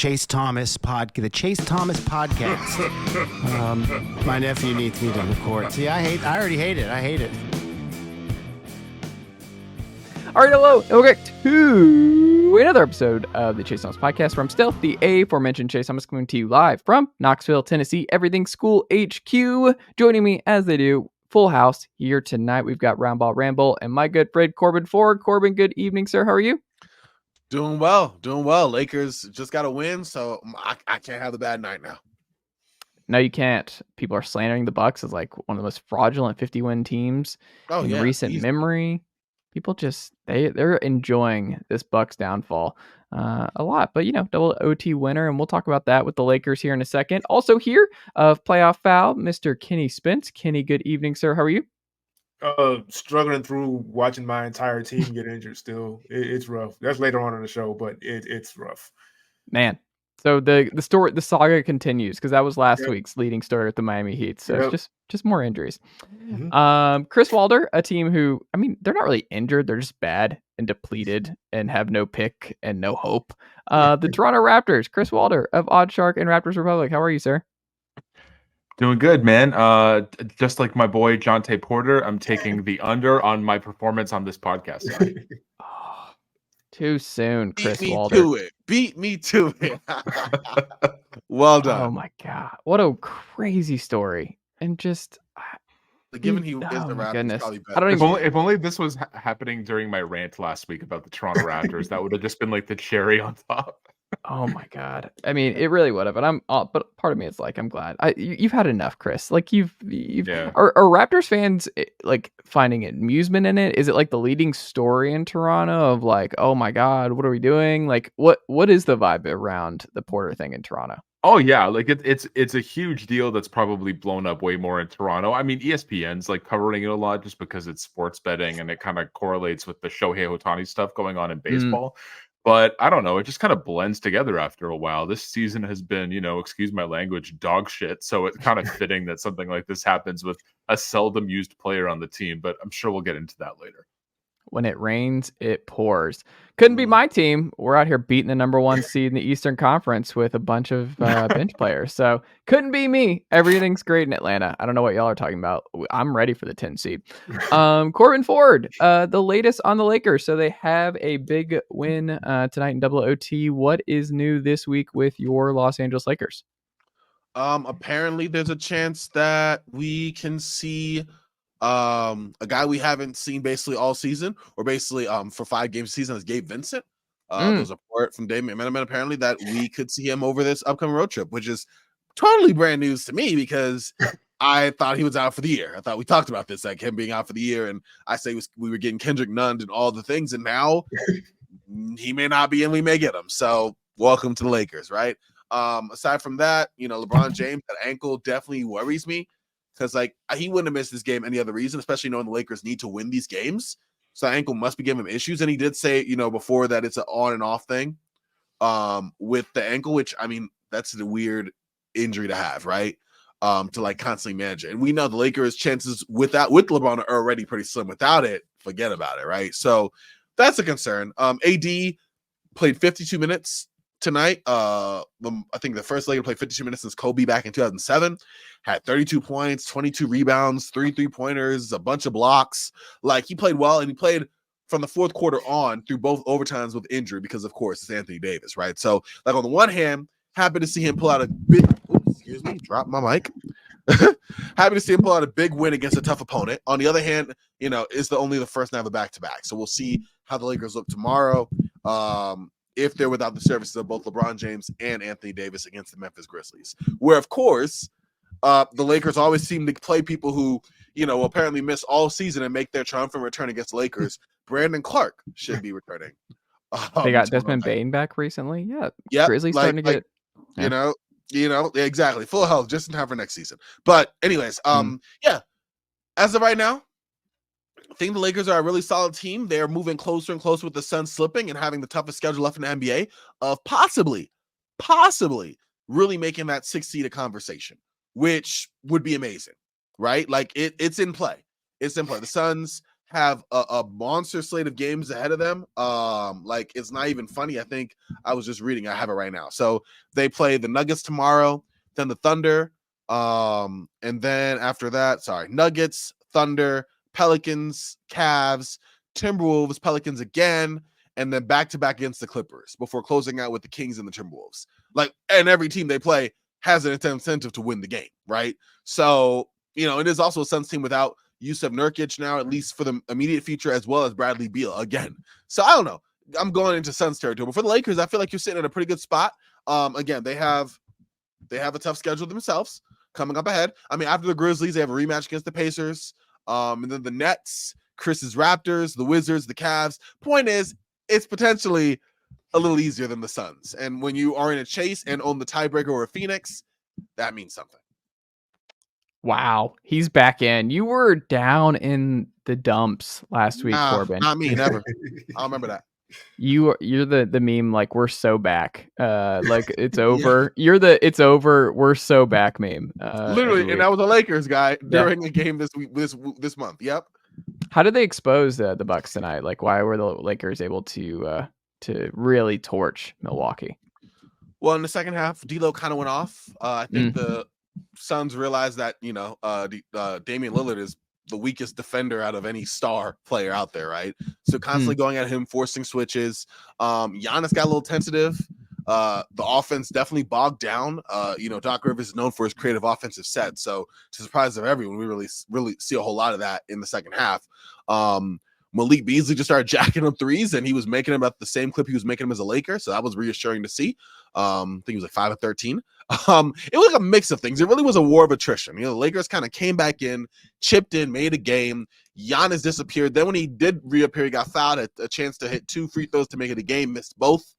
Chase Thomas podcast. My nephew needs me to record. See, I already hate it. I hate it. All right, hello, and welcome to another episode of the Chase Thomas podcast from Stealth, the aforementioned Chase Thomas, coming to you live from Knoxville, Tennessee, Everything School HQ. Joining me as they do, full house here tonight. We've got Roundball Ramble and my good friend Corban Ford. Corban, good evening, sir. How are you? Doing well. Lakers just got to win, so I can't have a bad night now. No, you can't. People are slandering the Bucks as like one of the most fraudulent 50-win teams in recent memory. People just they're enjoying this Bucks downfall a lot, but double OT winner, and we'll talk about that with the Lakers here in a second. Also here of Playoff Foul, Mr. Kenny Spence. Kenny, good evening, sir. How are you? Struggling through watching my entire team get injured. Still, it's rough. That's later on in the show, but it's rough. Man, so the saga continues because that was last week's leading story with the Miami Heat. So it's just more injuries. Mm-hmm. Chris Wilder, a team who, I mean, they're not really injured. They're just bad and depleted and have no pick and no hope. The Toronto Raptors, Chris Wilder of Odd Shark and Raptors Republic. How are you, sir? Doing good, man. Just like my boy Dejounte Porter, I'm taking the under on my performance on this podcast. Oh, too soon, Chris Wilder. Beat me to it. Well done. Oh my God, what a crazy story! And just given he is the Raptors, goodness. Probably I don't even. If only this was happening during my rant last week about the Toronto Raptors, that would have just been like the cherry on top. Oh my God! I mean, it really would have. But but part of me is like, I'm glad. You've had enough, Chris. Like you've. Are Raptors fans like finding amusement in it? Is it like the leading story in Toronto of like, oh my God, what are we doing? Like, what is the vibe around the Porter thing in Toronto? Oh yeah, like it's a huge deal that's probably blown up way more in Toronto. I mean, ESPN's like covering it a lot just because it's sports betting and it kind of correlates with the Shohei Ohtani stuff going on in baseball. But I don't know, it just kind of blends together after a while. This season has been, excuse my language, dog shit. So it's kind of fitting that something like this happens with a seldom used player on the team, but I'm sure we'll get into that later. When it rains, it pours. Couldn't be my team. We're out here beating the number one seed in the Eastern Conference with a bunch of bench players. So couldn't be me. Everything's great in Atlanta. I don't know what y'all are talking about. I'm ready for the 10 seed. Corban Ford, the latest on the Lakers. So they have a big win tonight in double OT. What is new this week with your Los Angeles Lakers? Apparently there's a chance that we can see a guy we haven't seen basically all season, or basically for 5 games season, is Gabe Vincent. There's a report from Dave McMenamin apparently that we could see him over this upcoming road trip, which is totally brand news to me because I thought he was out for the year. I thought we talked about this, like him being out for the year, and I say we were getting Kendrick Nunn and all the things, and now he may not be, and we may get him. So welcome to the Lakers, right? Aside from that, LeBron James, that ankle definitely worries me. Because like he wouldn't have missed this game any other reason, especially knowing the Lakers need to win these games. So that ankle must be giving him issues. And he did say, before that it's an on and off thing with the ankle, which I mean, that's a weird injury to have, right? To like constantly manage it. And we know the Lakers' chances with LeBron are already pretty slim. Without it, forget about it, right? So that's a concern. AD played 52 minutes tonight. I think the first Laker played 52 minutes since Kobe back in 2007. Had 32 points, 22 rebounds, 3 3-pointers, a bunch of blocks. Like he played well, and he played from the fourth quarter on through both overtimes with injury because, of course, it's Anthony Davis, right? So, like on the one hand, happy to see him pull out a big. Excuse me, drop my mic. Happy to see him pull out a big win against a tough opponent. On the other hand, it's only the first night of a back-to-back, so we'll see how the Lakers look tomorrow. If they're without the services of both LeBron James and Anthony Davis against the Memphis Grizzlies, where, of course, the Lakers always seem to play people who, apparently miss all season and make their triumphant return against the Lakers. Brandon Clark should be returning. They got Desmond Bane back recently. Yeah. Grizzlies starting to get exactly. Full health just in time for next season. But anyways, as of right now, I think the Lakers are a really solid team. They're moving closer and closer with the Suns slipping and having the toughest schedule left in the NBA of possibly really making that 6 seed a conversation, which would be amazing, right? Like it's in play. The Suns have a monster slate of games ahead of them. Like it's not even funny. I think I was just reading. I have it right now. So they play the Nuggets tomorrow, then the Thunder, and then after that, Nuggets, Thunder, Pelicans, Cavs, Timberwolves, Pelicans again, and then back-to-back against the Clippers before closing out with the Kings and the Timberwolves. Like, and every team they play has an incentive to win the game, right? So, it is also a Suns team without Yusuf Nurkic now, at least for the immediate future, as well as Bradley Beal again. So I don't know. I'm going into Suns territory. But for the Lakers, I feel like you're sitting in a pretty good spot. Again, they have a tough schedule themselves coming up ahead. I mean, after the Grizzlies, they have a rematch against the Pacers. And then the Nets, Chris's Raptors, the Wizards, the Cavs. Point is, it's potentially a little easier than the Suns. And when you are in a chase and own the tiebreaker or a Phoenix, that means something. Wow, he's back in. You were down in the dumps last week, Corban. Not me, never. I'll remember that. You're the meme, like, we're so back. Like it's over. You're the it's over, we're so back meme. Literally, and that was a Lakers guy during a game this week, this month. Yep. How did they expose the Bucks tonight? Like, why were the Lakers able to really torch Milwaukee? Well, in the second half, D'Lo kind of went off. I think the Suns realized that Damian Lillard is the weakest defender out of any star player out there, right? So constantly going at him, forcing switches. Giannis got a little tentative. The offense definitely bogged down. Doc Rivers is known for his creative offensive set. So to the surprise of everyone, we really see a whole lot of that in the second half. Malik Beasley just started jacking up threes, and he was making them at the same clip he was making them as a Laker. So that was reassuring to see. I think he was like 5 of 13. It was like a mix of things. It really was a war of attrition. The Lakers kind of came back in, chipped in, made a game. Giannis disappeared. Then when he did reappear, he got fouled, a chance to hit 2 free throws to make it a game, missed both.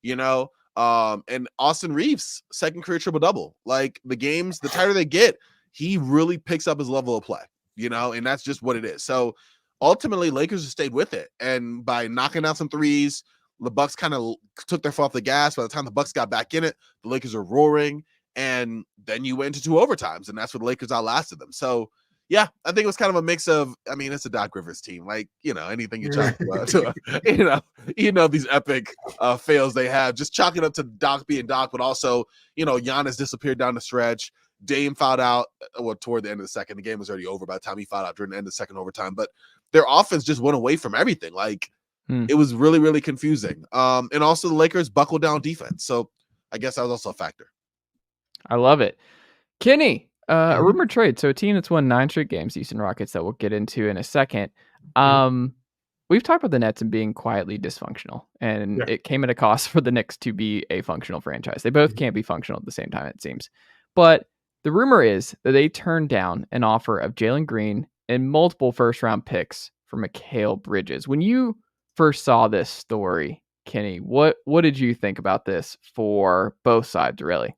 And Austin Reeves, second career triple-double. Like, the games, the tighter they get, he really picks up his level of play, and that's just what it is. So ultimately, Lakers have stayed with it. And by knocking down some threes, the Bucks kind of took their foot off the gas. By the time the Bucks got back in it, the Lakers are roaring. And then you went into 2 overtimes, and that's where the Lakers outlasted them. So, yeah, I think it was kind of a mix of, it's a Doc Rivers team. Like, anything you chalk about, these epic fails they have, just chalk it up to Doc being Doc, but also, Giannis disappeared down the stretch. Dame fouled out toward the end of the second. The game was already over by the time he fouled out during the end of the second overtime. But their offense just went away from everything. Like, it was really, really confusing. And also the Lakers buckled down defense. So I guess that was also a factor. I love it. Kenny, a rumored trade. So a team that's won 9 straight games, Houston Rockets, that we'll get into in a second. We've talked about the Nets and being quietly dysfunctional, and it came at a cost for the Knicks to be a functional franchise. They both can't be functional at the same time, it seems. But the rumor is that they turned down an offer of Jalen Green and multiple first-round picks for Mikal Bridges. When you first saw this story, Kenny, what did you think about this for both sides, really?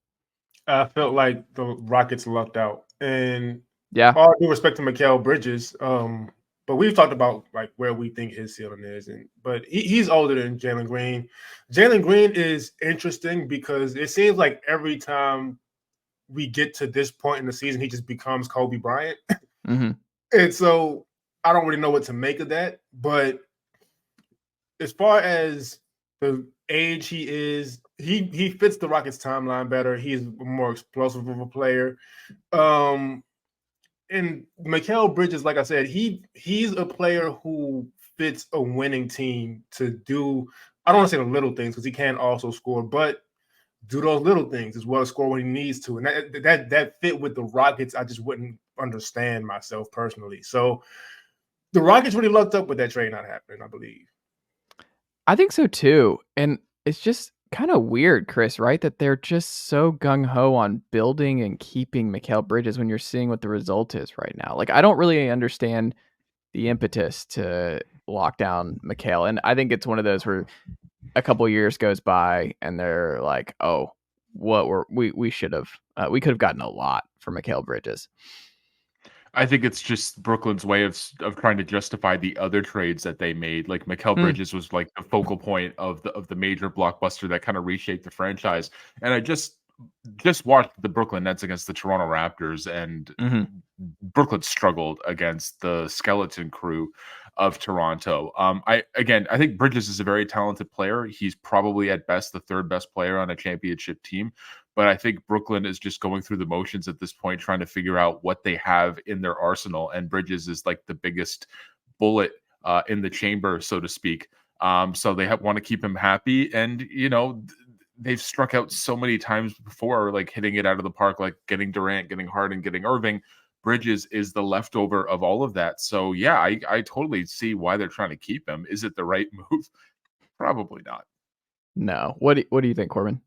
I felt like the Rockets lucked out. And all due respect to Mikal Bridges, but we've talked about like where we think his ceiling is, but he's older than Jalen Green. Jalen Green is interesting because it seems like every time we get to this point in the season, he just becomes Kobe Bryant. And so I don't really know what to make of that. But as far as the age he is, he fits the Rockets timeline better. He's a more explosive of a player. And Mikal Bridges, like I said, he's a player who fits a winning team to do, I don't want to say the little things because he can also score, but do those little things as well as score when he needs to. And that fit with the Rockets, I just wouldn't understand myself personally. So the Rockets really lucked up with that trade not happening, I believe. I think so too. And it's just kind of weird, Chris, right? That they're just so gung-ho on building and keeping Mikal Bridges when you're seeing what the result is right now. Like, I don't really understand the impetus to lock down Mikal. And I think it's one of those where a couple of years goes by and they're like, oh, we should have, we could have gotten a lot for Mikal Bridges. I think it's just Brooklyn's way of trying to justify the other trades that they made. Like Mikal Bridges was like the focal point of the major blockbuster that kind of reshaped the franchise. And I just watched the Brooklyn Nets against the Toronto Raptors, and Brooklyn struggled against the skeleton crew of Toronto. I think Bridges is a very talented player. He's probably at best the third best player on a championship team. But I think Brooklyn is just going through the motions at this point, trying to figure out what they have in their arsenal. And Bridges is like the biggest bullet in the chamber, so to speak. So they want to keep him happy. And, they've struck out so many times before, like hitting it out of the park, like getting Durant, getting Harden, getting Irving. Bridges is the leftover of all of that. So, yeah, I totally see why they're trying to keep him. Is it the right move? Probably not. No. What do you think, Corban?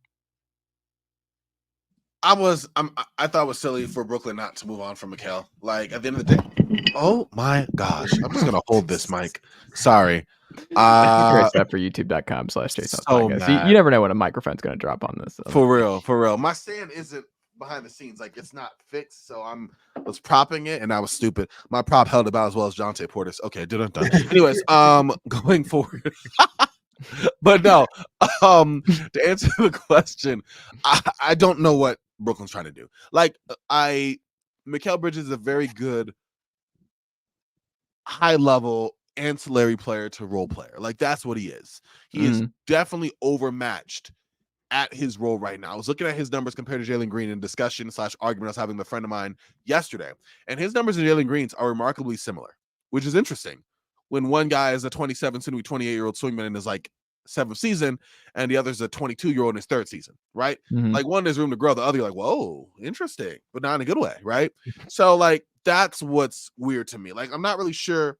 I thought it was silly for Brooklyn not to move on from Mikal. Like, at the end of the day, oh my gosh, I'm just gonna hold this mic. Sorry. That for youtube.com/Jason. So you never know when a microphone's gonna drop on this. So. For real. My stand isn't behind the scenes, like it's not fixed. So I was propping it, and I was stupid. My prop held about as well as Dejounte Portis. Okay, done. Anyways, going forward. But no, to answer the question, I don't know what Brooklyn's trying to do. Like, Mikal Bridges is a very good high level ancillary player to role player. Like, that's what he is. He is definitely overmatched at his role right now. I was looking at his numbers compared to Jalen Green in discussion / argument I was having with a friend of mine yesterday, and his numbers and Jalen Green's are remarkably similar, which is interesting. When one guy is a 27, soon to be 28-year-old swingman in his like 7th season, and the other's a 22-year-old in his 3rd season, right? Like, one there's room to grow, the other you're like, whoa, interesting, but not in a good way, right? So like, that's what's weird to me. Like, I'm not really sure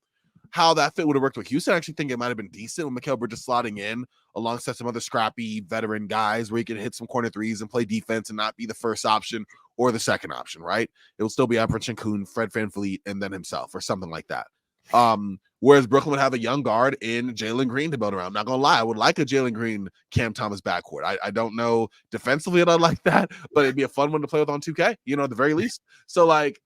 how that fit would have worked with Houston. I actually think it might have been decent with Mikal Bridges slotting in alongside some other scrappy veteran guys where he can hit some corner threes and play defense and not be the first option or the second option, right? It will still be Alperen Sengun, Fred VanVleet, and then himself or something like that. Whereas Brooklyn would have a young guard in Jalen Green to build around. I'm not gonna lie, I would like a Jalen Green Cam Thomas backcourt. I don't know defensively that I'd like that, but it'd be a fun one to play with on 2K, at the very least. So like,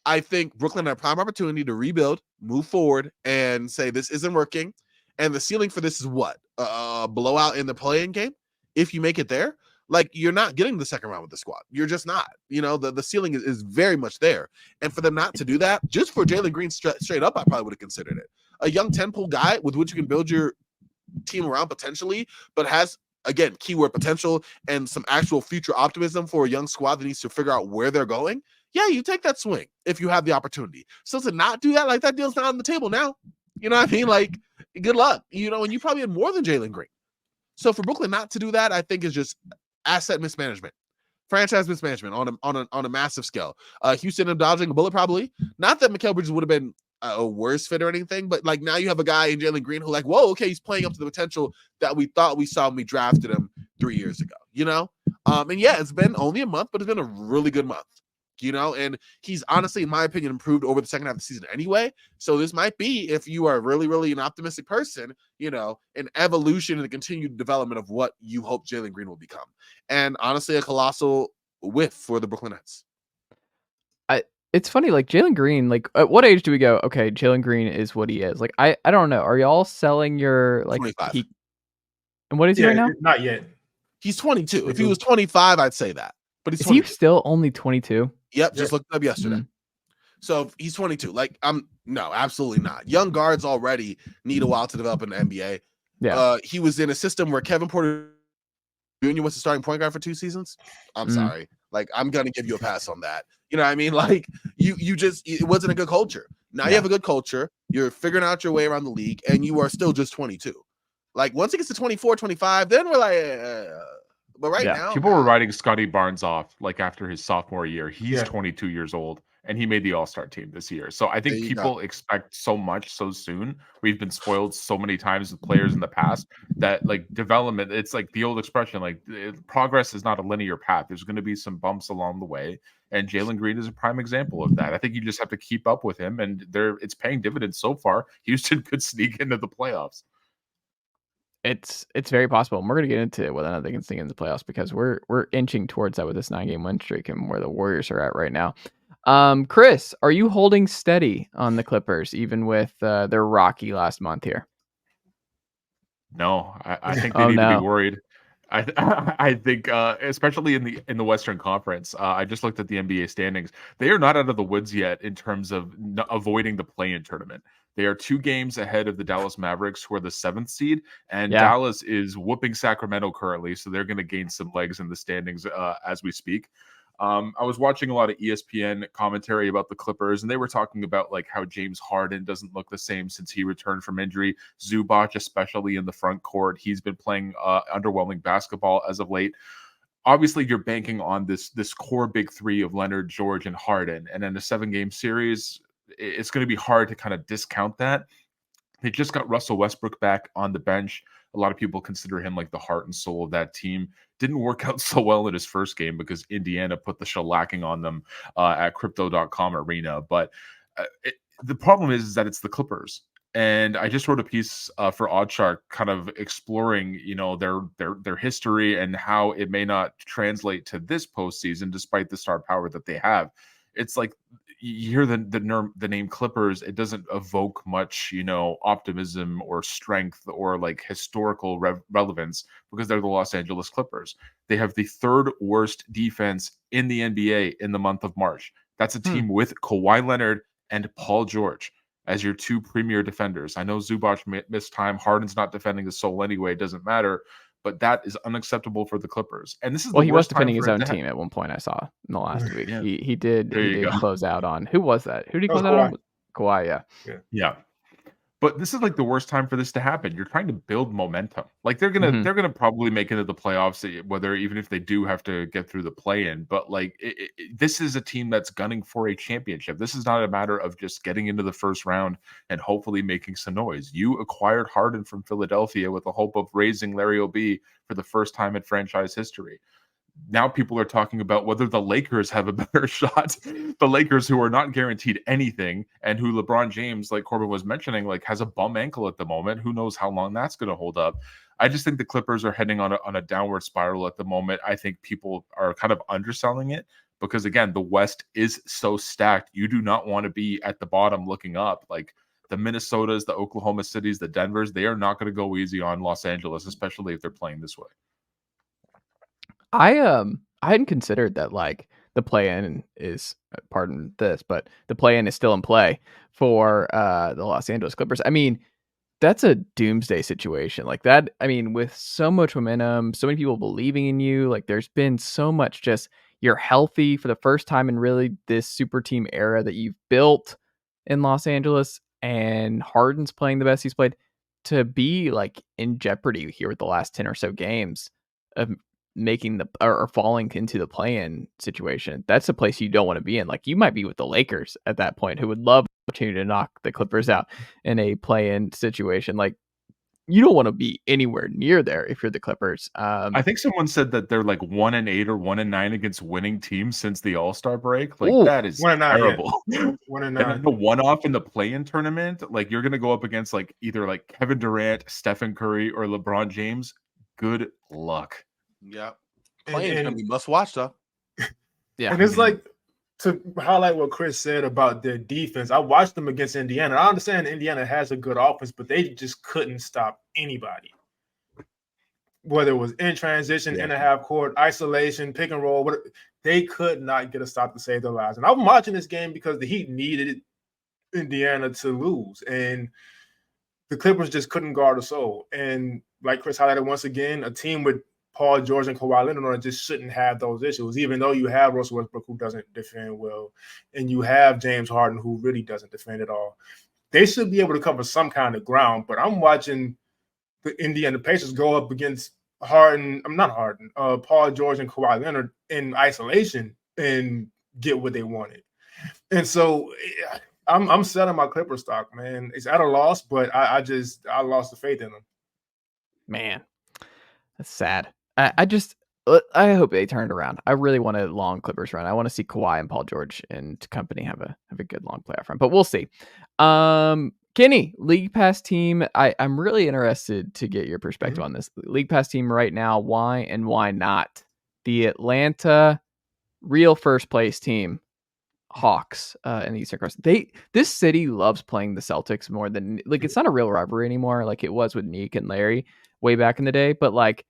I think Brooklyn had a prime opportunity to rebuild, move forward, and say this isn't working. And the ceiling for this is what? Blowout in the play-in game. If you make it there, like, you're not getting the second round with the squad. You're just not. The ceiling is very much there. And for them not to do that, just for Jalen Green straight up, I probably would have considered it. A young 10-pool guy with which you can build your team around potentially, but has, again, keyword potential and some actual future optimism for a young squad that needs to figure out where they're going. Yeah, you take that swing if you have the opportunity. So to not do that, like, that deal's not on the table now. You know what I mean? Like, good luck. And you probably had more than Jalen Green. So for Brooklyn not to do that, I think is just asset mismanagement, franchise mismanagement on a massive scale. Houston and dodging a bullet, probably. Not that Mikal Bridges would have been a worse fit or anything, but like, now you have a guy in Jalen Green who, like, whoa, okay, he's playing up to the potential that we thought we saw when we drafted him 3 years ago. And yeah, it's been only a month, but it's been a really good month. And he's honestly, in my opinion, improved over the second half of the season anyway. So this might be, if you are really, really an optimistic person, an evolution and a continued development of what you hope Jalen Green will become. And honestly, a colossal whiff for the Brooklyn Nets. It's funny, like, Jalen Green, like, at what age do we go, okay, Jalen Green is what he is? Like, I don't know. Are y'all selling your, like, 25. And what is he right now? Not yet. He's 22. If he was 25, I'd say that. But he's 22. Is he still only 22? Yep, just looked up yesterday. So he's 22. Like, no, absolutely not. Young guards already need a while to develop in the NBA. Yeah. He was in a system where Kevin Porter Jr. was the starting point guard for 2 seasons. I'm sorry. Like, I'm gonna give you a pass on that. You know what I mean? Like, you just, it wasn't a good culture. Now you have a good culture. You're figuring out your way around the league, and you are still just 22. Like, once it gets to 24, 25, then we're like, but right now, people were writing Scotty Barnes off like after his sophomore year. He's 22 years old, and he made the All-Star team this year. So I think people expect so much so soon. We've been spoiled so many times with players in the past that, like, development, it's like the old expression, like, progress is not a linear path. There's going to be some bumps along the way. And Jalen Green is a prime example of that. I think you just have to keep up with him, and it's paying dividends so far. Houston could sneak into the playoffs. It's very possible. And we're going to get into whether or not they can sneak into the playoffs, because we're inching towards that with this 9-game win streak and where the Warriors are at right now. Chris, are you holding steady on the Clippers, even with their rocky last month here? No, I think they need to be worried. I think especially in the Western Conference, I just looked at the NBA standings. They are not out of the woods yet in terms of avoiding the play-in tournament. They are 2 games ahead of the Dallas Mavericks, who are the 7th seed, and Dallas is whooping Sacramento currently, so they're going to gain some legs in the standings as we speak. I was watching a lot of ESPN commentary about the Clippers, and they were talking about like how James Harden doesn't look the same since he returned from injury. Zubac, especially in the front court, he's been playing underwhelming basketball as of late. Obviously, you're banking on this core big 3 of Leonard, George, and Harden, and in a 7-game series, it's going to be hard to kind of discount that. They just got Russell Westbrook back on the bench. A lot of people consider him like the heart and soul of that team. Didn't work out so well in his first game because Indiana put the shellacking on them at Crypto.com Arena. But the problem is that it's the Clippers. And I just wrote a piece for Oddshark kind of exploring, their history and how it may not translate to this postseason despite the star power that they have. It's like you hear the name Clippers, it doesn't evoke much, optimism or strength or like historical relevance because they're the Los Angeles Clippers. They have the 3rd worst defense in the NBA in the month of March. That's a team with Kawhi Leonard and Paul George as your 2 premier defenders. I know Zubac missed time. Harden's not defending the soul anyway. It doesn't matter. But that is unacceptable for the Clippers. And this is he was defending his own team at one point I saw in the last week. Yeah. He did close out on. Who was that? Who did he close out on? Kawhi, yeah. But this is like the worst time for this to happen. You're trying to build momentum. Like they're gonna probably make it into the playoffs, even if they do have to get through the play-in. But like this is a team that's gunning for a championship. This is not a matter of just getting into the first round and hopefully making some noise. You acquired Harden from Philadelphia with the hope of raising Larry O'B for the first time in franchise history. Now people are talking about whether the Lakers have a better shot. The Lakers, who are not guaranteed anything, and who LeBron James, like Corban was mentioning, like has a bum ankle at the moment. Who knows how long that's going to hold up? I just think the Clippers are heading on a downward spiral at the moment. I think people are kind of underselling it because, again, the West is so stacked. You do not want to be at the bottom looking up. Like the Minnesotas, the Oklahoma Cities, the Denvers, they are not going to go easy on Los Angeles, especially if they're playing this way. I hadn't considered that like the play-in is, pardon this, but the play-in is still in play for the Los Angeles Clippers. I mean, that's a doomsday situation like that. I mean, with so much momentum, so many people believing in you, like there's been so much just you're healthy for the first time in really this super team era that you've built in Los Angeles, and Harden's playing the best he's played, to be like in jeopardy here with the last 10 or so games of making or falling into the play-in situation. That's a place you don't want to be in. Like you might be with the Lakers at that point, who would love the opportunity to knock the Clippers out in a play-in situation. Like you don't want to be anywhere near there if you're the Clippers. I think someone said that they're like 1-8 or 1-9 against winning teams since the All-Star break. Like that is terrible. 1-9. And the one-off in the play-in tournament, like you're gonna go up against like either like Kevin Durant, Stephen Curry, or LeBron James. Good luck. Yeah, playing gonna be must watch though. Yeah, and it's like to highlight what Chris said about their defense. I watched them against Indiana. I understand Indiana has a good offense, but they just couldn't stop anybody. Whether it was in transition, in a half court, isolation, pick and roll, they could not get a stop to save their lives. And I'm watching this game because the Heat needed Indiana to lose, and the Clippers just couldn't guard a soul. And like Chris highlighted once again, a team with Paul George and Kawhi Leonard just shouldn't have those issues, even though you have Russell Westbrook, who doesn't defend well, and you have James Harden, who really doesn't defend at all. They should be able to cover some kind of ground, but I'm watching the Indiana Pacers go up against Paul George and Kawhi Leonard in isolation and get what they wanted. And so I'm selling my Clipper stock, man. It's at a loss, but I lost the faith in them. Man, that's sad. I hope they turned around. I really want a long Clippers run. I want to see Kawhi and Paul George and company have a good long playoff run, but we'll see. Kenny, League Pass team. I'm really interested to get your perspective on this League Pass team right now. Why and why not? The Atlanta real first place team, Hawks in the Eastern Conference. This city loves playing the Celtics more than like it's not a real rivalry anymore, like it was with Nick and Larry way back in the day, but like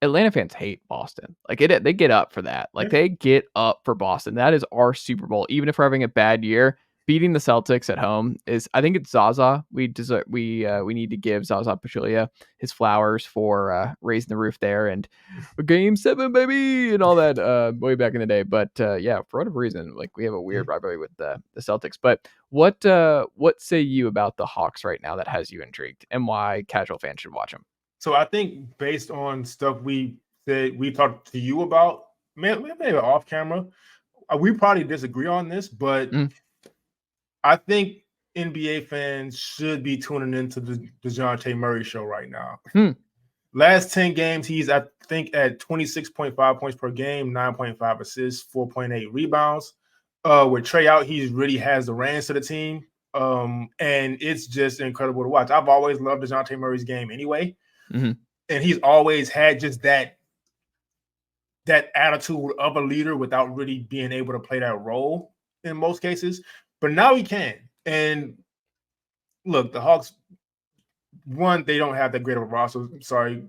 Atlanta fans hate Boston. Like they get up for that. Like they get up for Boston. That is our Super Bowl. Even if we're having a bad year, beating the Celtics at home is. I think it's Zaza. We need to give Zaza Pachulia his flowers for raising the roof there and Game 7, baby, and all that way back in the day. But yeah, for whatever reason, like we have a weird rivalry with the Celtics. But what say you about the Hawks right now that has you intrigued, and why casual fans should watch them? So I think based on stuff we talked to you about, maybe off camera, we probably disagree on this, but I think NBA fans should be tuning into the Dejounte Murray show right now. Last 10 games, he's, I think, at 26.5 points per game, 9.5 assists, 4.8 rebounds. With Trey out, he really has the reins to the team. And it's just incredible to watch. I've always loved Dejounte Murray's game anyway. And he's always had just that attitude of a leader without really being able to play that role in most cases. But now he can. And look, the Hawks, one, they don't have that great of a roster. Sorry,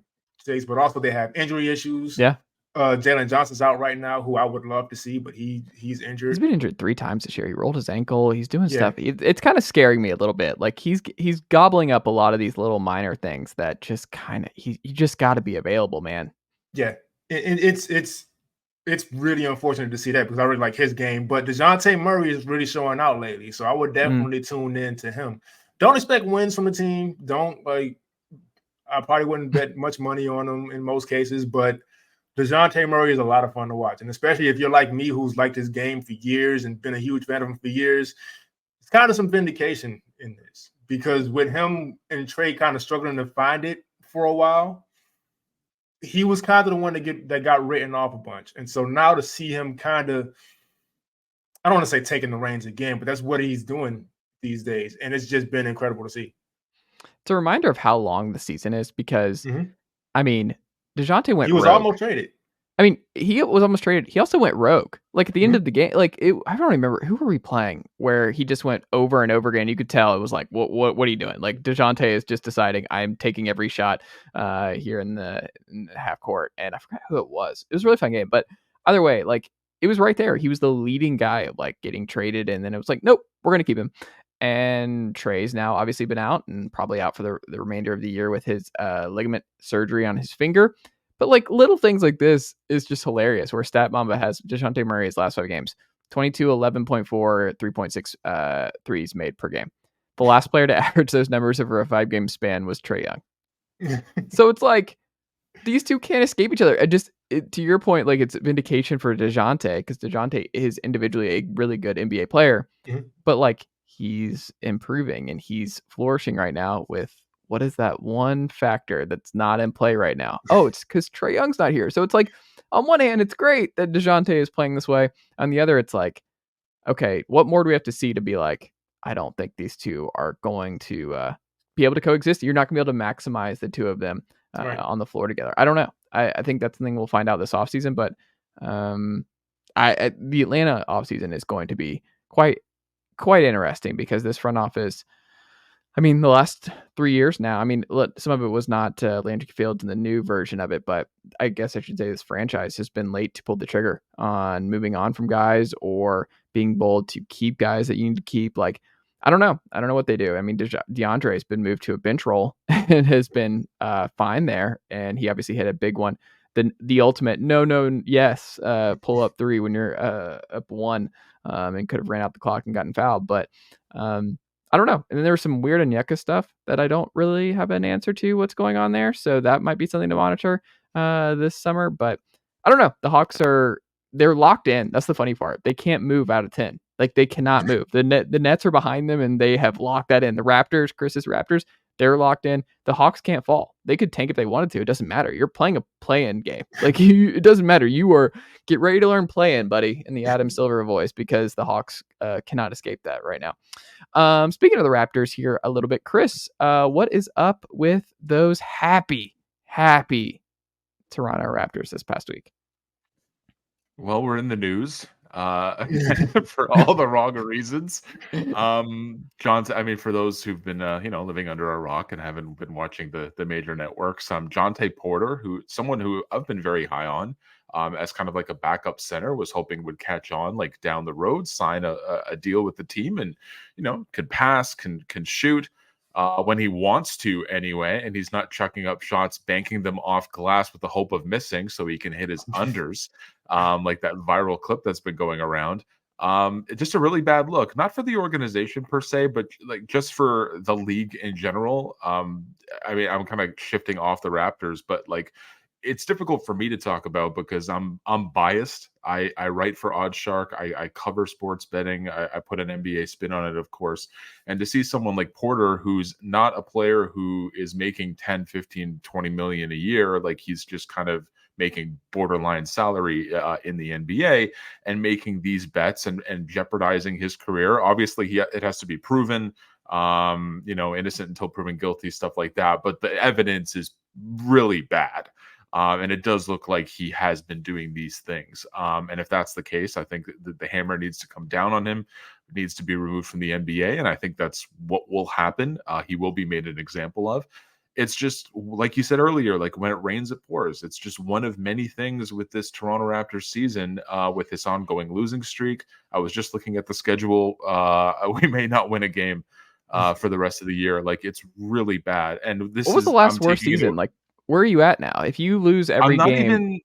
Chase, but also they have injury issues. Yeah. Jalen Johnson's out right now, who I would love to see, but he's injured. He's been injured 3 times this year. He rolled his ankle. He's doing stuff. It's kind of scaring me a little bit. Like he's gobbling up a lot of these little minor things that just kind of you just got to be available, man. Yeah, and it's really unfortunate to see that because I really like his game. But Dejounte Murray is really showing out lately, so I would definitely tune in to him. Don't expect wins from the team. I probably wouldn't bet much money on them in most cases, but Dejounte Murray is a lot of fun to watch. And especially if you're like me, who's liked his game for years and been a huge fan of him for years, it's kind of some vindication in this. Because with him and Trey kind of struggling to find it for a while, he was kind of the one that got written off a bunch. And so now to see him kind of, I don't want to say taking the reins again, but that's what he's doing these days. And it's just been incredible to see. It's a reminder of how long the season is because, I mean, Dejounte went rogue. He was almost traded. I mean, he was almost traded. He also went rogue. Like at the end of the game, I don't remember who were we playing where he just went over and over again. You could tell it was like, what are you doing? Like Dejounte is just deciding I'm taking every shot here in the half court. And I forgot who it was. It was a really fun game. But either way, like it was right there. He was the leading guy of like getting traded. And then it was like, nope, we're going to keep him. And Trey's now obviously been out and probably out for the remainder of the year with his ligament surgery on his finger. But like little things like this is just hilarious. Where Stat Mamba has Dejounte Murray's last 5 games, 22, 11.4, 3.6 threes made per game. The last player to average those numbers over a 5-game span was Trae Young. So it's like these two can't escape each other. To your point, like it's vindication for Dejounte because Dejounte is individually a really good NBA player, but like he's improving and he's flourishing right now with. What is that one factor that's not in play right now? Oh, it's because Trae Young's not here. So it's like, on one hand, it's great that Dejounte is playing this way. On the other, it's like, okay, what more do we have to see to be like, I don't think these two are going to be able to coexist. You're not going to be able to maximize the two of them on the floor together. I don't know. I think that's something we'll find out this offseason. But the Atlanta offseason is going to be quite interesting because this front office, I mean, the last 3 years now, I mean, some of it was not Landry Fields and the new version of it, but I guess I should say this franchise has been late to pull the trigger on moving on from guys or being bold to keep guys that you need to keep. Like, I don't know what they do. I mean, DeAndre has been moved to a bench role and has been fine there. And he obviously hit a big one. The ultimate yes pull up 3 when you're up 1 and could have ran out the clock and gotten fouled. But I don't know. And then there was some weird Onyeka stuff that I don't really have an answer to what's going on there. So that might be something to monitor this summer. But I don't know. The Hawks they're locked in. That's the funny part. They can't move out of 10. Like they cannot move. The Nets are behind them and they have locked that in. The Raptors, Chris's Raptors, they're locked in. The Hawks can't fall. They could tank if they wanted to. It doesn't matter. You're playing a play-in game. Like it doesn't matter. Get ready to learn play-in, buddy, in the Adam Silver voice, because the Hawks cannot escape that right now. Speaking of the Raptors here a little bit, Chris, what is up with those happy Toronto Raptors this past week? Well, we're in the news for all the wrong reasons. John, I mean, for those who've been living under a rock and haven't been watching the major networks, Dejounte Porter, someone who I've been very high on, as kind of like a backup center, was hoping would catch on like down the road, sign a deal with the team, and could pass, can shoot. When he wants to anyway, and he's not chucking up shots, banking them off glass with the hope of missing so he can hit his unders, like that viral clip that's been going around. Just a really bad look, not for the organization per se, but like just for the league in general. I mean, I'm kind of shifting off the Raptors, but like it's difficult for me to talk about because I'm biased. I write for OddsShark. I cover sports betting. I put an NBA spin on it, of course. And to see someone like Porter, who's not a player who is making 10, 15, 20 million a year, like he's just kind of making borderline salary in the NBA and making these bets and jeopardizing his career. Obviously, it has to be proven, innocent until proven guilty, stuff like that. But the evidence is really bad. And it does look like he has been doing these things. And if that's the case, I think that the hammer needs to come down on him, needs to be removed from the NBA. And I think that's what will happen. He will be made an example of. It's just, like you said earlier, like when it rains, it pours. It's just one of many things with this Toronto Raptors season, with this ongoing losing streak. I was just looking at the schedule. We may not win a game for the rest of the year. Like, it's really bad. And this what was the last worst season? Like, where are you at now? If you lose every game,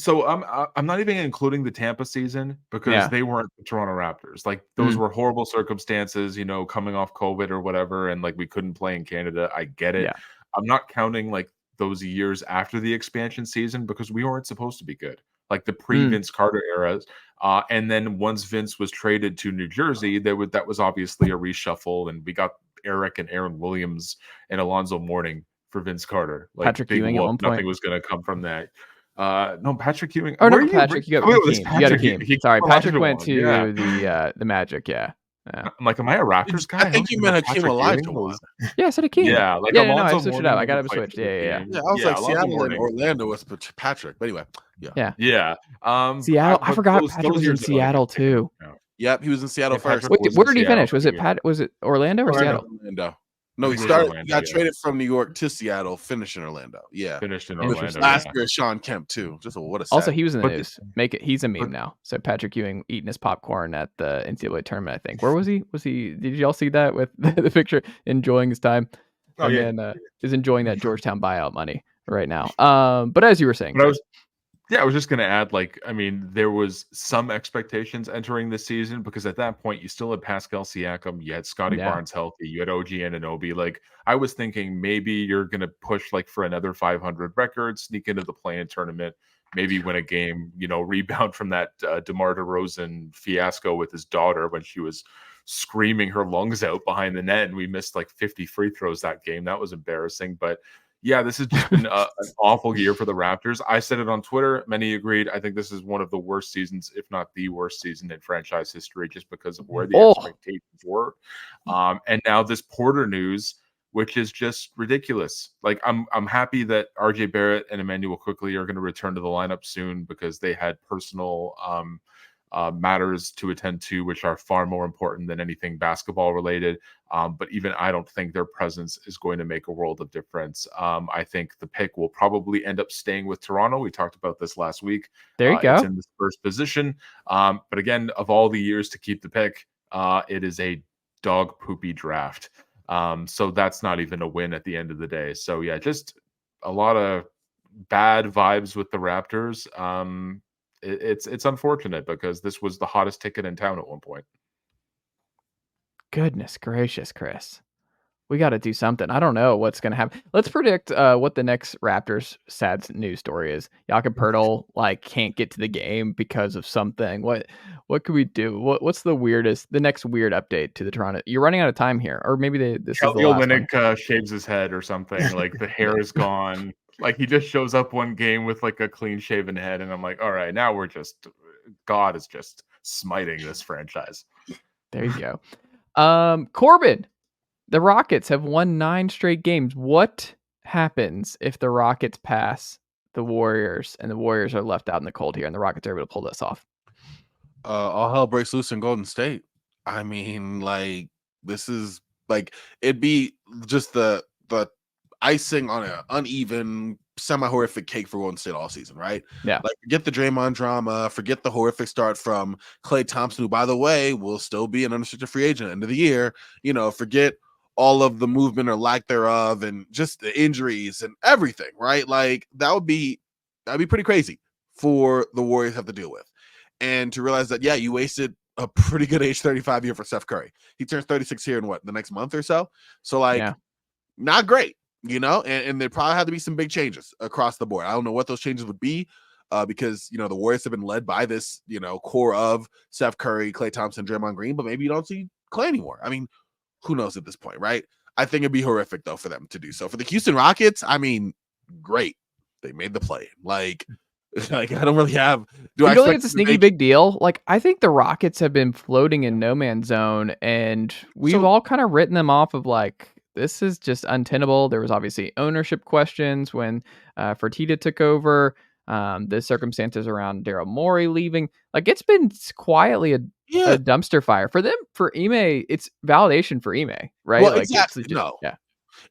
I'm not even including the Tampa season because they weren't the Toronto Raptors. Like, those were horrible circumstances, coming off COVID or whatever, and like we couldn't play in Canada. I get it. Yeah. I'm not counting like those years after the expansion season because we weren't supposed to be good. Like the pre-Vince Carter eras. And then once Vince was traded to New Jersey, that was obviously a reshuffle, and we got Eric and Aaron Williams and Alonzo Mourning for Vince Carter. Like Patrick Ewing at one point. Nothing was going to come from that. No, Patrick Ewing. Oh, no, Patrick. You got Hakeem. Sorry, Patrick went to the Magic. Yeah. I'm like, am I a Raptors guy? I think you meant Hakeem Olajuwon. Yeah, I said Hakeem. Yeah, like no, I switched it up. I got him switched. Yeah. I was like Seattle and Orlando with Patrick. But anyway, yeah. Seattle. I forgot Patrick was in Seattle too. Yep, he was in Seattle first. Wait, where did he finish? Was it Orlando or Seattle? Orlando. No, he got traded from New York to Seattle, finished in Orlando. Yeah. Finished in Orlando. Last year, Sean Kemp, too. What a sad. Also, he was in the news. He's a meme now. So Patrick Ewing eating his popcorn at the NCAA tournament, I think. Where was he? Did y'all see that with the picture? Enjoying his time. And is enjoying that Georgetown buyout money right now. But as you were saying. I was just going to add, like, I mean, there was some expectations entering the season because at that point you still had Pascal Siakam, you had Scotty Barnes healthy, you had OG Anunoby. Like, I was thinking maybe you're going to push like for another 500 record, sneak into the play-in tournament, maybe win a game, rebound from that DeMar DeRozan fiasco with his daughter when she was screaming her lungs out behind the net and we missed like 50 free throws that game. That was embarrassing, but yeah, this has just been an awful year for the Raptors. I said it on Twitter. Many agreed. I think this is one of the worst seasons, if not the worst season in franchise history, just because of where the expectations were. And now this Porter news, which is just ridiculous. Like, I'm happy that RJ Barrett and Emmanuel Quickley are going to return to the lineup soon because they had personal matters to attend to, which are far more important than anything basketball related. But even I don't think their presence is going to make a world of difference. I think the pick will probably end up staying with Toronto. We talked about this last week. There you go. It's in the first position. But again, of all the years to keep the pick, it is a dog poopy draft. So that's not even a win at the end of the day. So yeah, just a lot of bad vibes with the Raptors. It's unfortunate because this was the hottest ticket in town at one point. Goodness gracious, Chris. We got to do something. I don't know what's going to happen. Let's predict what the next Raptors sad news story is. Jakob Poeltl can't get to the game because of something. What could we do? What's the next weird update to the Toronto? You're running out of time here, or maybe this is the last one. Olynyk shaves his head or something. Like the hair is gone. Like he just shows up one game with like a clean shaven head, and I'm like, all right, now God is just smiting this franchise. There you go. Corban. The Rockets have won 9 straight games. What happens if the Rockets pass the Warriors and the Warriors are left out in the cold here and the Rockets are able to pull this off? All hell breaks loose in Golden State. I mean, like, this is like, it'd be just the icing on an uneven, semi-horrific cake for Golden State all season, right? Yeah. Like, forget the Draymond drama, forget the horrific start from Klay Thompson, who, by the way, will still be an unrestricted free agent at the end of the year. Forget all of the movement or lack thereof, and just the injuries and everything, right? Like, that'd be pretty crazy for the Warriors to have to deal with. And to realize that, yeah, you wasted a pretty good age 35 year for Steph Curry. He turns 36 here in the next month or so. So, like, not great, and there probably had to be some big changes across the board. I don't know what those changes would be, because, the Warriors have been led by this, core of Steph Curry, Klay Thompson, Draymond Green, but maybe you don't see Klay anymore. I mean, who knows at this point, right? I think it'd be horrific, though, for them to do so. For the Houston Rockets, I mean, great. They made the play. Like, I don't really have. Do I think it's a sneaky big deal? Like, I think the Rockets have been floating in no man's zone, and we've all kind of written them off of like, this is just untenable. There was obviously ownership questions when Fertitta took over. The circumstances around Daryl Morey leaving, like, it's been quietly a dumpster fire for them. For Ime, it's validation for Ime, right? Well, like, exactly.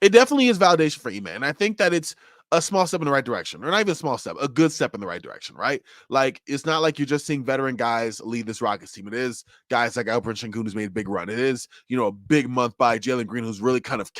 It definitely is validation for Ime, and I think that it's a small step in the right direction, or not even a small step, a good step in the right direction, right? Like, it's not like you're just seeing veteran guys lead this Rockets team. It is guys like Alperen Sengun, who's made a big run. It is, a big month by Jalen Green, who's really kind of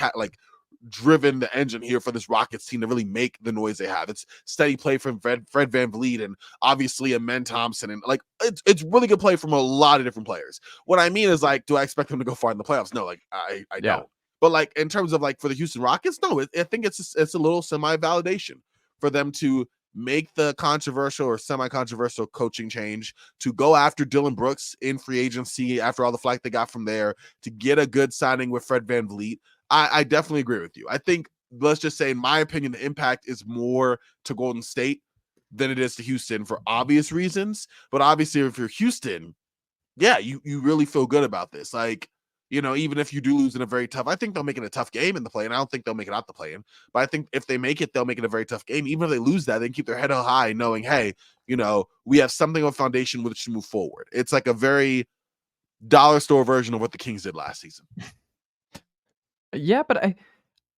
driven the engine here for this Rockets team to really make the noise they have. It's steady play from Fred VanVleet, and obviously Amen Thompson, and like, it's really good play from a lot of different players. What I mean is, like, do I expect them to go far in the playoffs? No, like, I don't. But, like, in terms of, like, for the Houston Rockets, no, I think it's a little semi-validation for them to make the controversial or semi-controversial coaching change, to go after Dillon Brooks in free agency after all the flack they got from there, to get a good signing with Fred VanVleet. I definitely agree with you. I think, let's just say, in my opinion, the impact is more to Golden State than it is to Houston for obvious reasons. But obviously, if you're Houston, yeah, you really feel good about this. Like, even if you do lose in a very tough, I think they'll make it a tough game in the play, and I don't think they'll make it out the play-in. But I think if they make it, they'll make it a very tough game. Even if they lose that, they can keep their head high, knowing, hey, we have something of a foundation with which to move forward. It's like a very dollar store version of what the Kings did last season. Yeah, but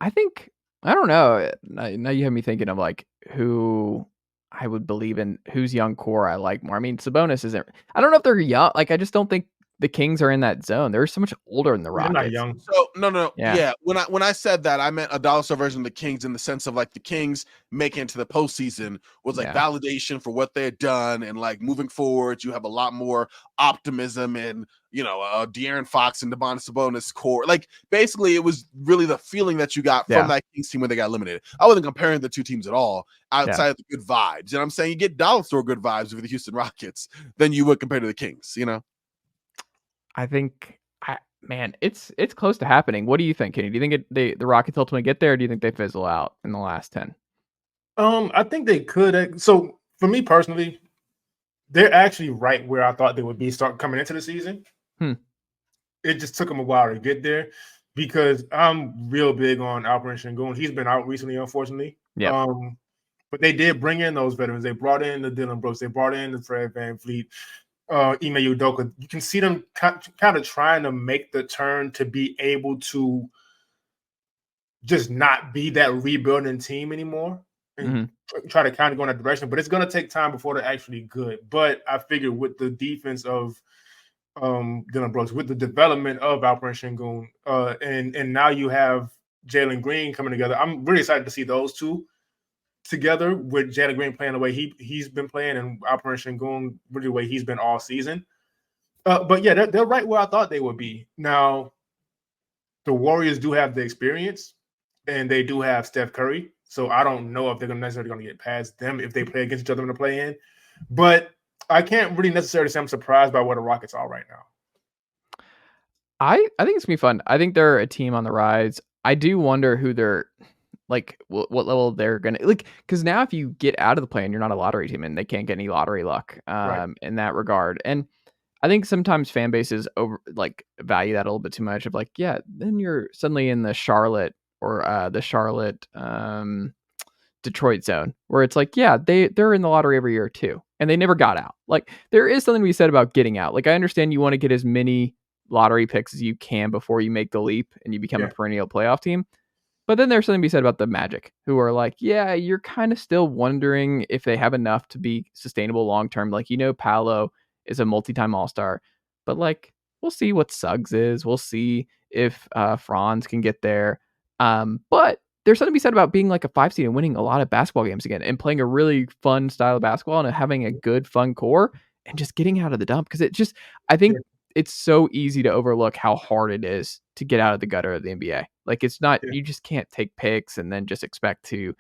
I think, I don't know. Now you have me thinking of, like, who I would believe in, whose young core I like more. I mean, Sabonis isn't. I don't know if they're young. Like, I just don't think the Kings are in that zone. They're so much older than the Rockets. They're not young. So no. Yeah. When I said that, I meant a dollar store version of the Kings, in the sense of, like, the Kings making it to the postseason was like validation for what they had done, and, like, moving forward, you have a lot more optimism and De'Aaron Fox and Domantas Sabonis core. Like, basically, it was really the feeling that you got from that Kings team when they got eliminated. I wasn't comparing the two teams at all outside of the good vibes. And I'm saying you get dollar store good vibes with the Houston Rockets than you would compare to the Kings. I think, it's close to happening. What do you think, Kenny? Do you think the Rockets ultimately get there, or do you think they fizzle out in the last 10? I think they could. So for me personally, they're actually right where I thought they would be coming into the season. It just took them a while to get there, because I'm real big on Alperen Sengun. He's been out recently, unfortunately. Yeah. But they did bring in those veterans. They brought in the Dillon Brooks. They brought in the Fred VanVleet. Ime Udoka. You can see them kind of trying to make the turn to be able to just not be that rebuilding team anymore, and try to kind of go in that direction. But it's going to take time before they're actually good. But I figure with the defense of Dillon Brooks, with the development of Alperen Sengun, and now you have Jalen Green coming together, I'm really excited to see those two together, with Jalen Green playing the way he's been playing, and Alperen Sengun really the way he's been all season. But yeah, they're right where I thought they would be. Now, the Warriors do have the experience, and they do have Steph Curry, so I don't know if they're necessarily going to get past them if they play against each other in the play-in. But I can't really necessarily say I'm surprised by where the Rockets are right now. I think it's going to be fun. I think they're a team on the rise. I do wonder who they're, like, what level they're going to, like, because now if you get out of the play-in, you're not a lottery team, and they can't get any lottery luck in that regard. And I think sometimes fan bases value that a little bit too much, of like, yeah, then you're suddenly in the Charlotte or Detroit zone where it's like, yeah, they're in the lottery every year too, and they never got out. Like, there is something to be said about getting out. Like, I understand you want to get as many lottery picks as you can before you make the leap and you become a perennial playoff team. But then there's something to be said about the Magic, who are like, yeah, you're kind of still wondering if they have enough to be sustainable long term. Like, Paolo is a multi-time All-Star, but like, we'll see what Suggs is. We'll see if Franz can get there. But there's something to be said about being like a 5 seed and winning a lot of basketball games again and playing a really fun style of basketball and having a good, fun core and just getting out of the dump. Because I think it's so easy to overlook how hard it is to get out of the gutter of the NBA. Like, it's not, you just can't take picks and then just expect to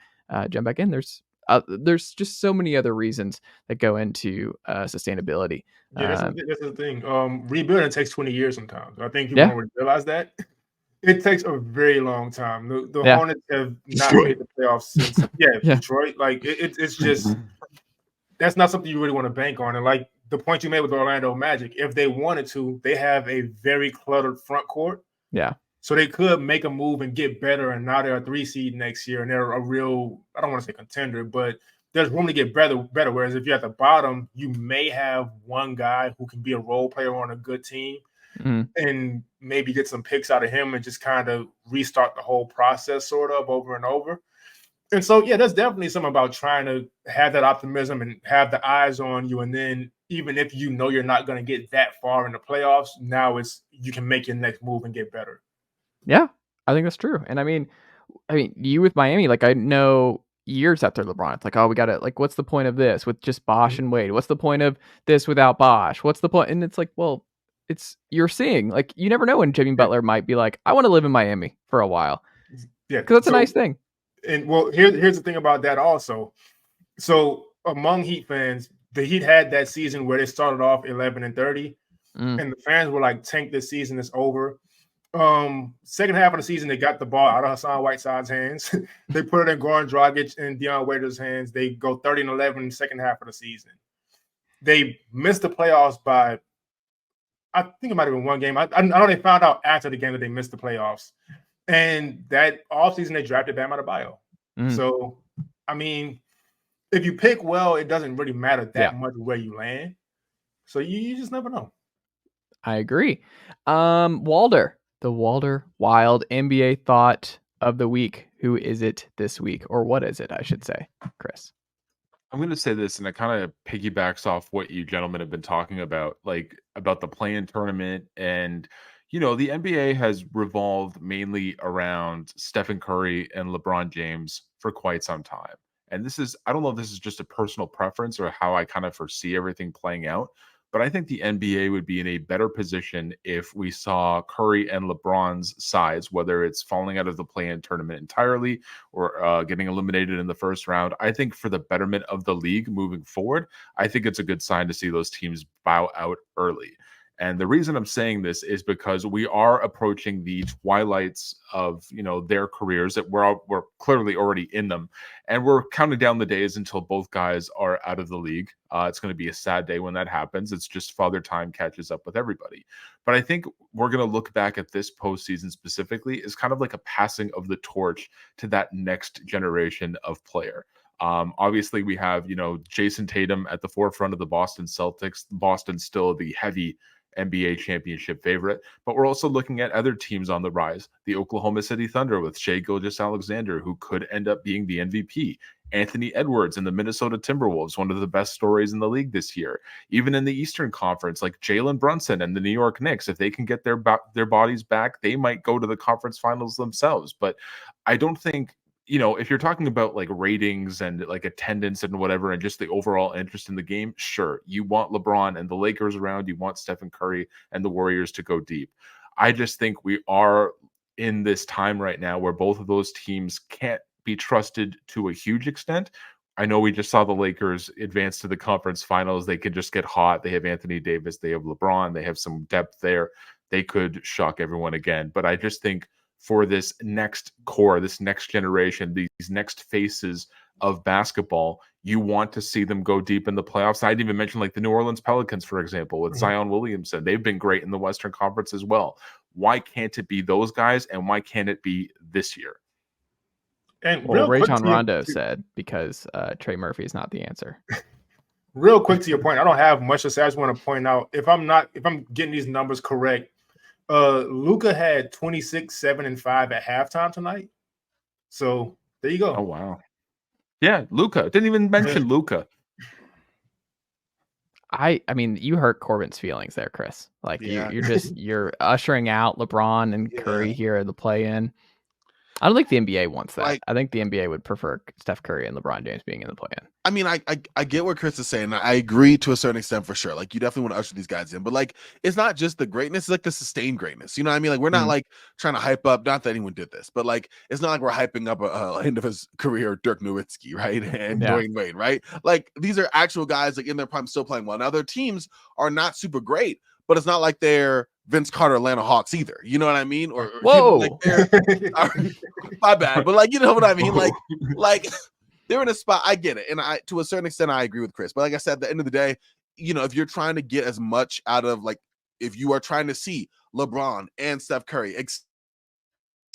jump back in. There's just so many other reasons that go into sustainability. Yeah, that's the thing. Rebuilding takes 20 years sometimes. I think people don't really realize that. It takes a very long time. The Hornets have not made the playoffs since Detroit. Like, it's just, that's not something you really want to bank on. And like the point you made with Orlando Magic, if they wanted to, they have a very cluttered front court. Yeah. So they could make a move and get better, and now they're a 3 seed next year, and they're a real, I don't want to say contender, but there's room to get better. Whereas if you're at the bottom, you may have one guy who can be a role player on a good team and maybe get some picks out of him and just kind of restart the whole process sort of over and over. And so, yeah, there's definitely something about trying to have that optimism and have the eyes on you. And then even if you know you're not going to get that far in the playoffs, now you can make your next move and get better. Yeah, I think that's true. And I mean, you with Miami, like, I know years after LeBron, it's like, oh, we got to, like, what's the point of this with just Bosh and Wade? What's the point of this without Bosh? What's the point? And it's like, well, you're seeing, like, you never know when Jimmy Butler might be like, I want to live in Miami for a while. Yeah. Because that's a nice thing. And well, here's the thing about that also. So among Heat fans, the Heat had that season where they started off 11-30, and the fans were like, tank this season, it's over. Second half of the season, they got the ball out of Hassan Whiteside's hands. They put it in Goran Dragic and Dion Waiters' hands. They go 30-11 second half of the season. They missed the playoffs by, I think it might have been one game. I know they found out after the game that they missed the playoffs. And that offseason, they drafted Bam Adebayo. So, I mean, if you pick well, it doesn't really matter that much where you land. So you just never know. I agree. Walder, the Walder Wild NBA thought of the week. Who is it this week? Or what is it, I should say, Chris? I'm going to say this, and it kind of piggybacks off what you gentlemen have been talking about, like about the play-in tournament. And, the NBA has revolved mainly around Stephen Curry and LeBron James for quite some time. And I don't know if this is just a personal preference or how I kind of foresee everything playing out, but I think the NBA would be in a better position if we saw Curry and LeBron's sides, whether it's falling out of the play-in tournament entirely or getting eliminated in the first round. I think for the betterment of the league moving forward, I think it's a good sign to see those teams bow out early. And the reason I'm saying this is because we are approaching the twilights of, their careers, that we're clearly already in them. And we're counting down the days until both guys are out of the league. It's going to be a sad day when that happens. It's just Father Time catches up with everybody. But I think we're going to look back at this postseason specifically as kind of like a passing of the torch to that next generation of player. Obviously, we have, Jason Tatum at the forefront of the Boston Celtics. Boston's still the heavy NBA championship favorite, but we're also looking at other teams on the rise. The Oklahoma City Thunder with Shai Gilgeous-Alexander, who could end up being the MVP. Anthony Edwards and the Minnesota Timberwolves, one of the best stories in the league this year. Even in the Eastern Conference, like Jalen Brunson and the New York Knicks, if they can get their bodies back, they might go to the conference finals themselves. But I don't think, if you're talking about like ratings and like attendance and whatever, and just the overall interest in the game, sure, you want LeBron and the Lakers around, you want Stephen Curry and the Warriors to go deep. I just think we are in this time right now where both of those teams can't be trusted to a huge extent. I know we just saw the Lakers advance to the conference finals. They could just get hot. They have Anthony Davis, they have LeBron, they have some depth there. They could shock everyone again. But I just think for this next core, this next generation, these next faces of basketball, you want to see them go deep in the playoffs. I didn't even mention like the New Orleans Pelicans, for example, with Zion Williamson. They've been great in the Western Conference as well. Why can't it be those guys, and why can't it be this year? And well, real quick Rajon Rondo said because Trey Murphy is not the answer. Real quick to your point, I don't have much to say. I just want to point out if I'm getting these numbers correct, Luka had 26, 7, and 5 at halftime tonight. So there you go. Oh wow. Yeah, Luka. Didn't even mention Luka. I mean, you hurt Corbin's feelings there, Chris. Like you're ushering out LeBron and Curry here at the play-in. I don't think the NBA wants that. I think the NBA would prefer Steph Curry and LeBron James being in the play-in. I mean, I get what Chris is saying. I agree to a certain extent for sure. Like, you definitely want to usher these guys in, but like, it's not just the greatness; it's like the sustained greatness. You know what I mean? Like, we're not like trying to hype up. Not that anyone did this, but like, it's not like we're hyping up a end of his career, Dirk Nowitzki, right, and Dwayne Wade, right? Like, these are actual guys like in their prime, still playing well. Now, their teams are not super great, but it's not like they're Vince Carter Atlanta Hawks either. You know what I mean? Or like my bad, but like, you know what I mean? Like. They're in a spot. I get it. And to a certain extent, I agree with Chris. But like I said, at the end of the day, you know, if you're trying to get as much out of, like, if you are trying to see LeBron and Steph Curry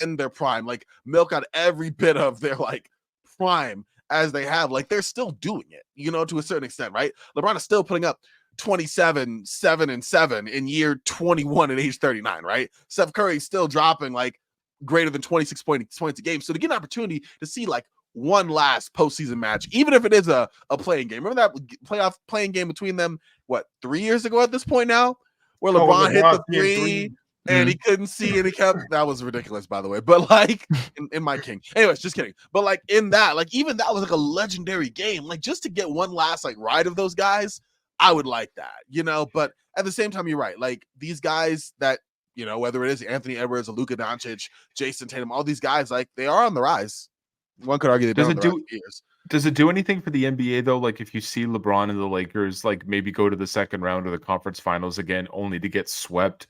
in their prime, like, milk out every bit of their, like, prime as they have, like, they're still doing it, you know, to a certain extent, right? LeBron is still putting up 27, 7, and 7 in year 21 at age 39, right? Steph Curry still dropping, like, greater than 26 points a game. So to get an opportunity to see, like, one last postseason match, even if it is a playing game. Remember that playoff playing game between them, 3 years ago at this point now, where LeBron hit the three and he couldn't see and he kept, that was ridiculous, by the way. But like in my king. Anyways, just kidding. But like in that, like even that was like a legendary game. Like just to get one last like ride of those guys, I would like that, you know. But at the same time, you're right. Like these guys that, you know, whether it is Anthony Edwards or Luka Doncic, Jason Tatum, all these guys, like they are on the rise. One could argue they don't. Does it do anything for the NBA though? Like if you see LeBron and the Lakers like maybe go to the second round of the conference finals again, only to get swept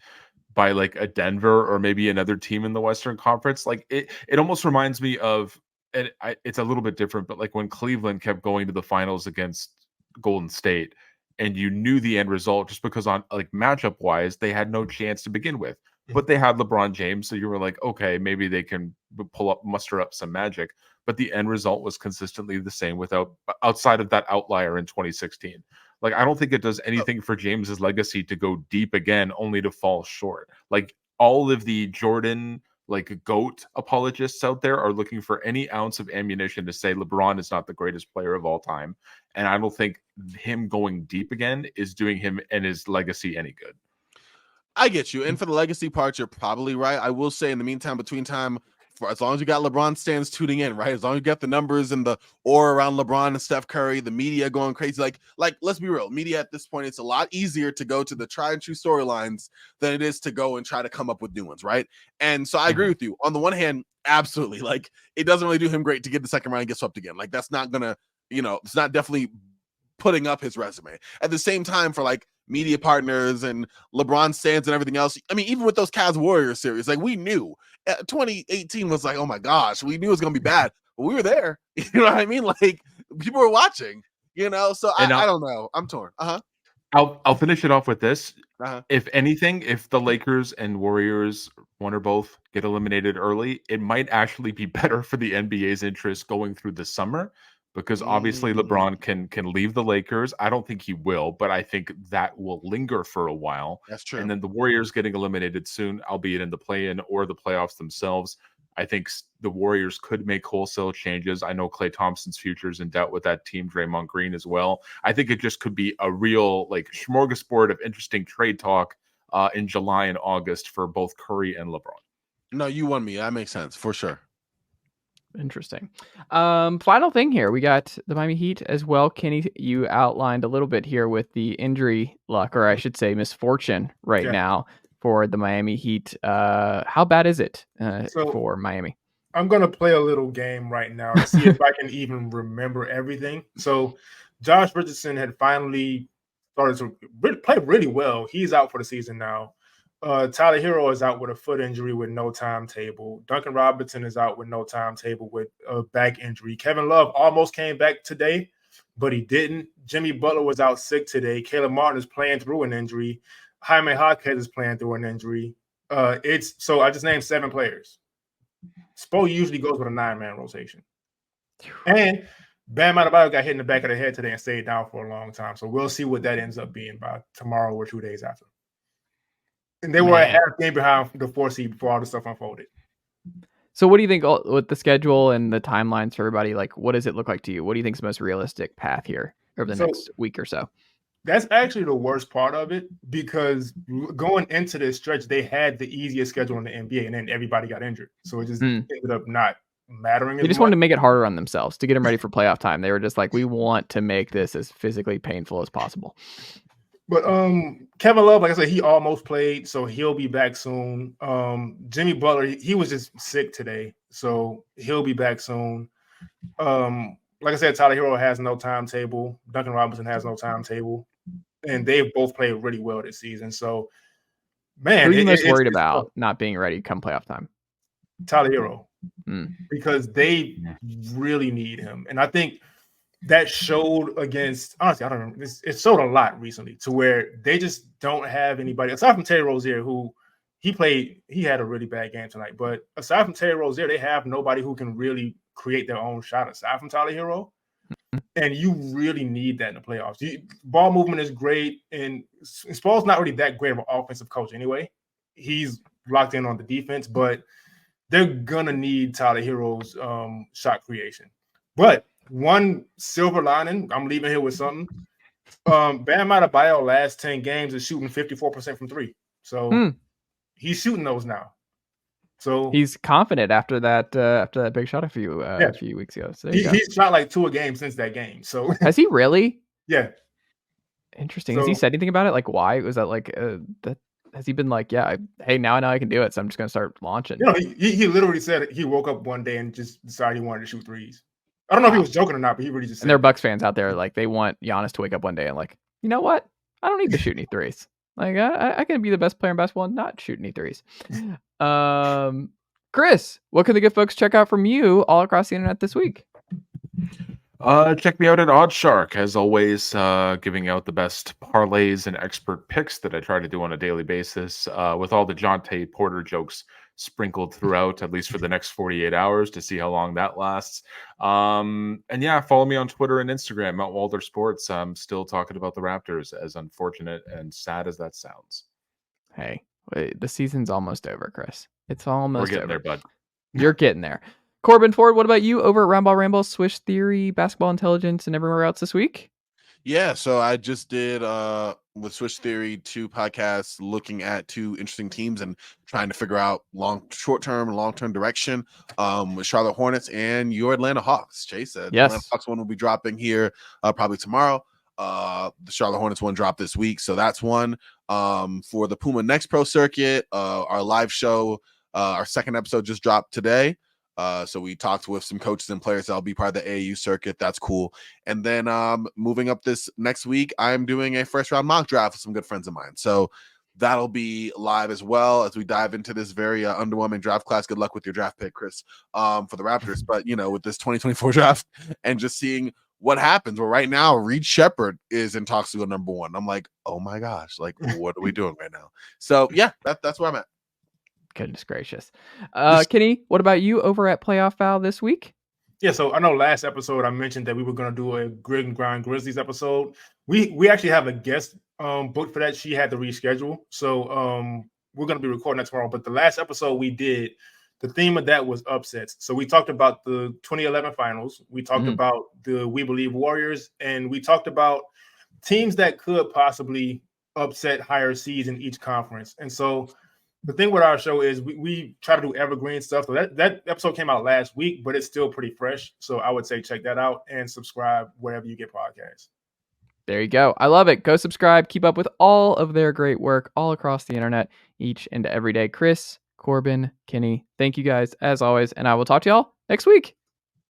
by like a Denver or maybe another team in the Western Conference, like it almost reminds me of, and it's a little bit different, but like when Cleveland kept going to the finals against Golden State, and you knew the end result just because on like matchup wise they had no chance to begin with, but they had LeBron James, so you were like, okay, maybe they can muster up some magic. But the end result was consistently the same outside of that outlier in 2016. Like, I don't think it does anything for James's legacy to go deep again, only to fall short. Like all of the Jordan, like GOAT apologists out there are looking for any ounce of ammunition to say LeBron is not the greatest player of all time. And I don't think him going deep again is doing him and his legacy any good. I get you. And for the legacy part, you're probably right. I will say in the meantime, between time, for as long as you got LeBron stands tuning in, right? As long as you got the numbers and the aura around LeBron and Steph Curry, the media going crazy. Like let's be real. Media at this point, it's a lot easier to go to the tried and true storylines than it is to go and try to come up with new ones, right? And so I agree with you. On the one hand, absolutely. Like it doesn't really do him great to get the second round and get swept again. Like that's not gonna, you know, it's not definitely putting up his resume. At the same time, for like media partners and LeBron stands and everything else. I mean, even with those Cavs Warriors series, like we knew 2018 was like, oh my gosh, we knew it was going to be bad, but we were there. You know what I mean? Like people were watching, you know? So I don't know. I'm torn. I'll finish it off with this. If anything, if the Lakers and Warriors, one or both, get eliminated early, it might actually be better for the NBA's interest going through the summer. Because obviously LeBron can leave the Lakers. I don't think he will, but I think that will linger for a while. That's true. And then the Warriors getting eliminated soon, albeit in the play-in or the playoffs themselves. I think the Warriors could make wholesale changes. I know Klay Thompson's future is in doubt with that team, Draymond Green as well. I think it just could be a real like smorgasbord of interesting trade talk in July and August for both Curry and LeBron. No, you won me. That makes sense for sure. Interesting. Final thing here. We got the Miami Heat as well. Kenny, you outlined a little bit here with the injury luck, or I should say misfortune now for the Miami Heat. How bad is it for Miami? I'm going to play a little game right now to see if I can even remember everything. So Josh Richardson had finally started to play really well. He's out for the season now. Tyler Hero is out with a foot injury with no timetable. Duncan Robinson is out with no timetable with a back injury. Kevin Love almost came back today, but he didn't. Jimmy Butler was out sick today. Caleb Martin is playing through an injury. Jaime Jaquez is playing through an injury. So I just named 7 players. Spo usually goes with a 9-man rotation. And Bam Adebayo got hit in the back of the head today and stayed down for a long time. So we'll see what that ends up being by tomorrow or 2 days after. And they were a half game behind the 4 seed before all this stuff unfolded. So what do you think with the schedule and the timelines for everybody? Like, what does it look like to you? What do you think is the most realistic path here over the next week or so? That's actually the worst part of it, because going into this stretch, they had the easiest schedule in the NBA, and then everybody got injured. So it just ended up not mattering. They just wanted to make it harder on themselves to get them ready for playoff time. They were just like, we want to make this as physically painful as possible. But Kevin Love, like I said, he almost played, so he'll be back soon. Jimmy Butler, he was just sick today, so he'll be back soon. Like I said, Tyler Hero has no timetable. Duncan Robinson has no timetable. And they've both played really well this season. So, man. Who are you most worried about not being ready come playoff time? Tyler Hero. Because they really need him. And I think that showed against, honestly, I don't remember. It showed a lot recently to where they just don't have anybody, aside from Terry Rozier, who he had a really bad game tonight. But aside from Terry Rozier, they have nobody who can really create their own shot aside from Tyler Hero. And you really need that in the playoffs. Ball movement is great, and Spoel's not really that great of an offensive coach anyway. He's locked in on the defense, but they're gonna need Tyler Hero's shot creation. But one silver lining, I'm leaving here with something. Bam Adebayo last 10 games is shooting 54% from 3. So he's shooting those now. So he's confident after that big shot a few weeks ago. So he's shot like 2 a game since that game. So has he really? Yeah. Interesting. Has he said anything about it? Like, why was that? Like, that has he been like, hey, now I know I can do it, so I'm just gonna start launching? He literally said he woke up one day and just decided he wanted to shoot threes. I don't know if he was joking or not, but he really just said. And there are Bucks fans out there, like, they want Giannis to wake up one day and like, you know what? I don't need to shoot any threes. Like, I can be the best player in basketball and not shoot any threes. Chris, what can the good folks check out from you all across the internet this week? Check me out at Oddshark, as always, giving out the best parlays and expert picks that I try to do on a daily basis, with all the Dejounte Porter jokes sprinkled throughout, at least for the next 48 hours, to see how long that lasts. And yeah, follow me on Twitter and Instagram at Walder Sports. I'm still talking about the Raptors, as unfortunate and sad as that sounds. Hey, wait, the season's almost over, Chris. It's almost We're getting over. there, bud. You're getting there. Corban Ford, what about you over at Roundball Ramble, Swish Theory, Basketball Intelligence, and everywhere else this week? Yeah, so I just did with Swish Theory 2 podcasts looking at 2 interesting teams and trying to figure out short-term and long-term direction with Charlotte Hornets and your Atlanta Hawks. Chase said the Atlanta Hawks one will be dropping here probably tomorrow. The Charlotte Hornets one dropped this week, so that's one. For the Puma Next Pro Circuit, our live show, our second episode just dropped today. So we talked with some coaches and players that'll be part of the AAU circuit. That's cool. And then moving up this next week, I'm doing a first round mock draft with some good friends of mine. So that'll be live as well as we dive into this very underwhelming draft class. Good luck with your draft pick, Chris, for the Raptors. But, with this 2024 draft and just seeing what happens. Well, right now, Reed Shepherd is in talks to go number 1. I'm like, oh my gosh, like, what are we doing right now? So yeah, that's where I'm at. Goodness gracious. Kenny, what about you over at Playoff Foul this week? Yeah, so I know last episode I mentioned that we were going to do a Grid and Grind Grizzlies episode. We actually have a guest booked for that. She had to reschedule. So we're going to be recording that tomorrow. But the last episode we did, the theme of that was upsets. So we talked about the 2011 finals. We talked about the We Believe Warriors. And we talked about teams that could possibly upset higher seeds in each conference. And so the thing with our show is we try to do evergreen stuff. So that episode came out last week, but it's still pretty fresh. So I would say check that out and subscribe wherever you get podcasts. There you go. I love it. Go subscribe. Keep up with all of their great work all across the internet each and every day. Chris, Corban, Kenny, thank you guys as always. And I will talk to y'all next week.